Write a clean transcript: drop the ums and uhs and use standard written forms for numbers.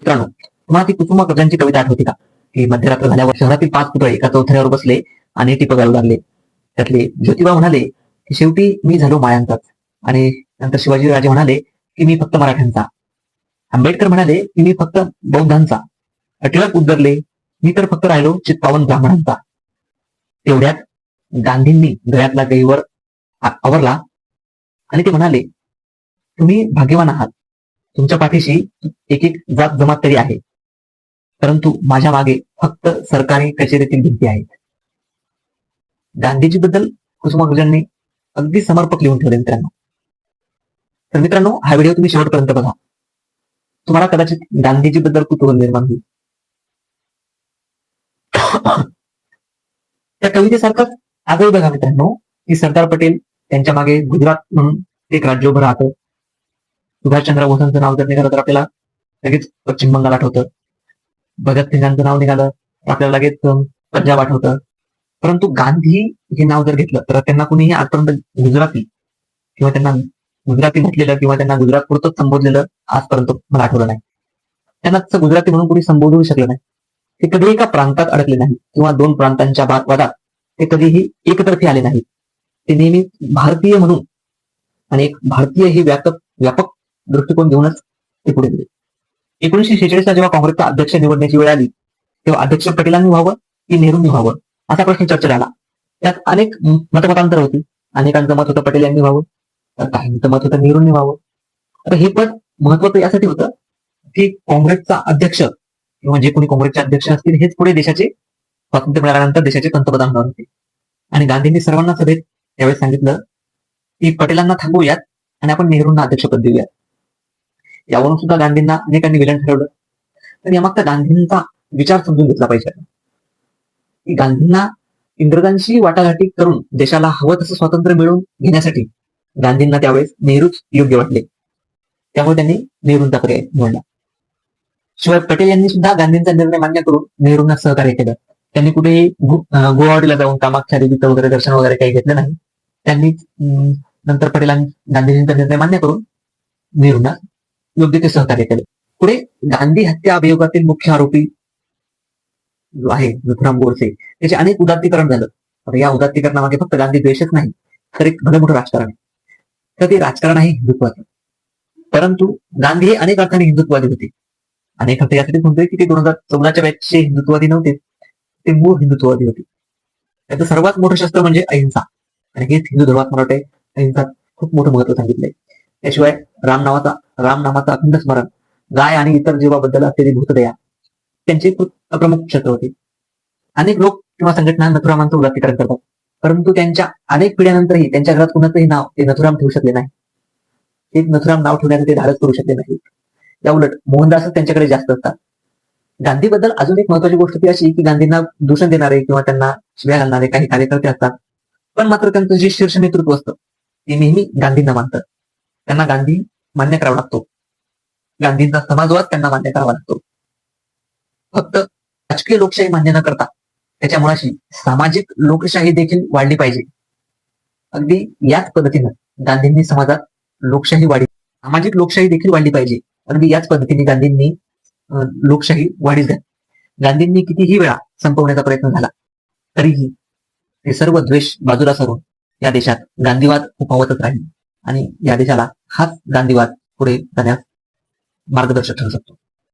मित्रांनो, तुम्हाला ती कुसुमाग्रजांची कविता आठवते का? की मध्यरात्र झाल्यावर शहरातील 5 पुतळे एका चौथऱ्यावर बसले आणि टिप गायला लागले. त्यातले ज्योतिबा म्हणाले की शेवटी मी झालो मायांचाच. आणि नंतर शिवाजीराजे म्हणाले की मी फक्त मराठ्यांचा. आंबेडकर म्हणाले की मी फक्त बौद्धांचा. टिळक उद्गरले मी तर फक्त राहिलो चित्पावन ब्राह्मणांचा. तेवढ्यात गांधींनी गळ्यातला गैवर आवरला आणि ते म्हणाले, तुम्ही भाग्यवान आहात. तुमच्या पाठीशी एक एक जात जमात तरी आहे, परंतु माझ्या मागे फक्त सरकारी कचेरीतील भिंती आहेत. गांधीजी बद्दल कुसुमाग्रजांनी अगदी समर्पक लिहून ठेवले मित्रांनो. तर मित्रांनो, हा व्हिडिओ तुम्ही शेवटपर्यंत बघा. तुम्हाला कदाचित गांधीजी बद्दल कुतूहल निर्माण होईल. त्या कवितेसारखंच आजही बघा मित्रांनो, की सरदार पटेल त्यांच्या मागे गुजरात म्हणून एक राज्य उभं राहतं. सुभाषचंद्र बोसांचं नाव जर निघालं तर आपल्याला लगेच पश्चिम बंगाल आठवतं. भगतसिंगांचं नाव निघालं तर आपल्याला लगेच पंजाब आठवतं. परंतु गांधी हे नाव जर घेतलं तर त्यांना कुणीही आजपर्यंत गुजराती किंवा त्यांना गुजराती म्हटलेलं किंवा त्यांना गुजरात पुरतच संबोधलेलं आजपर्यंत मला आठवलं नाही. त्यांना तसं गुजराती म्हणून कुणी संबोधू शकलं नाही. ते कधी एका प्रांतात अडकले नाही किंवा दोन प्रांतांच्या वादात ते कधीही एकतर्फी आले नाहीत. ते नेहमी भारतीय म्हणून आणि एक भारतीय ही व्यापक दृष्टिकोन घेऊनच ते पुढे गेले. 1946 जेव्हा काँग्रेसचा अध्यक्ष निवडण्याची वेळ आली तेव्हा अध्यक्ष पटेलांनी व्हावं की नेहरूंनी व्हावं असा प्रश्न चर्चा झाला. त्यात अनेक मतमतांतर होती. अनेकांचं मत होतं पटेल यांनी व्हावं, तर काहींचं मत होतं नेहरूंनी व्हावं. आता हे पद महत्वाचं यासाठी होतं की काँग्रेसचा अध्यक्ष किंवा जे कोणी काँग्रेसचे अध्यक्ष असतील हेच पुढे देशाचे स्वातंत्र्य मिळाल्यानंतर देशाचे पंतप्रधान होणार होते. आणि गांधींनी सर्वांना सभेत त्यावेळेस सांगितलं की पटेलांना थांबवूयात आणि आपण नेहरूंना अध्यक्षपद देऊयात. यावरून सुद्धा गांधींना अनेकांनी विलन ठरवलं. तर यामागचा गांधींचा विचार समजून घेतला पाहिजे की गांधींना इंग्रजांशी वाटाघाटी करून देशाला हवं तसं स्वातंत्र्य मिळवून घेण्यासाठी गांधींना त्यावेळेस नेहरूच योग्य वाटले. त्यामुळे त्यांनी नेहरूंचा पर्याय निवडला. शिवाय पटेल यांनी सुद्धा गांधींचा निर्णय मान्य करून नेहरूंना सहकार्य केलं. त्यांनी कुठेही गुवाहाटीला जाऊन कामाख्या देवीचं वगैरे दर्शन वगैरे काही घेतलं नाही. त्यांनी नंतर पटेलांनी गांधीजींचा निर्णय मान्य करून नेहरूंना योग्य ते सहकार्य केले. पुढे गांधी हत्या अभियोगातील मुख्य आरोपी जो आहे नथुराम गोडसे त्याचे अनेक उदात्तीकरण झालं. आता या उदात्तीकरणामागे फक्त गांधी द्वेषच नाही तर एक भलं मोठं राजकारण आहे. तर ते राजकारण आहे हिंदुत्वाचं. परंतु गांधी हे अनेक अर्थाने हिंदुत्ववादी होते. अनेक अर्थ यासाठी म्हणतोय की ते 2014च्या बॅचचे हिंदुत्ववादी नव्हते, ते मूळ हिंदुत्ववादी होते. त्याचं सर्वात मोठं शस्त्र म्हणजे अहिंसा. आणि हेच हिंदू धर्मात मला वाटते अहिंसा खूप मोठं महत्व सांगितलंय. त्याशिवाय रामनामाचा अखंड स्मरण, गाय आणि इतर जीवाबद्दल असलेली भूतदया त्यांचे प्रमुख क्षेत्र होते. अनेक लोक किंवा संघटना नथुरामांचं उदात्तीकरण करतात, परंतु त्यांच्या अनेक पिढ्यानंतरही त्यांच्या घरात कुणाचंही नाव ते नथुराम ठेवू शकले नाही. ते नथुराम नाव ठेवण्याचं ते धाडस करू शकले नाही. या उलट मोहनदासच त्यांच्याकडे जास्त असतात. गांधीबद्दल अजून एक महत्वाची गोष्ट ती अशी की गांधींना दूषण देणारे किंवा त्यांना शिव्या घालणारे काही कार्यकर्ते असतात, पण मात्र त्यांचं जे शीर्ष नेतृत्व असतं ते नेहमी गांधींना मानतात. त्यांना गांधी मान्य करावा लागतो. गांधींचा समाजवाद त्यांना मान्य करावा लागतो. फक्त राजकीय लोकशाही मान्य न करता त्याच्या मुळाशी सामाजिक लोकशाही देखील वाढली पाहिजे. अगदी याच पद्धतीनं गांधींनी समाजात सामाजिक लोकशाही देखील वाढली पाहिजे. अगदी याच पद्धतीने गांधींनी लोकशाही वाढीस घातली. गांधींनी कितीही वेळा संपवण्याचा प्रयत्न झाला तरीही हे सर्व द्वेष बाजूला सरून या देशात गांधीवाद उफावतच राहील आणि या देशाला हाच गांधीवाद पुढे जाण्यास मार्गदर्शक ठरू शकतो.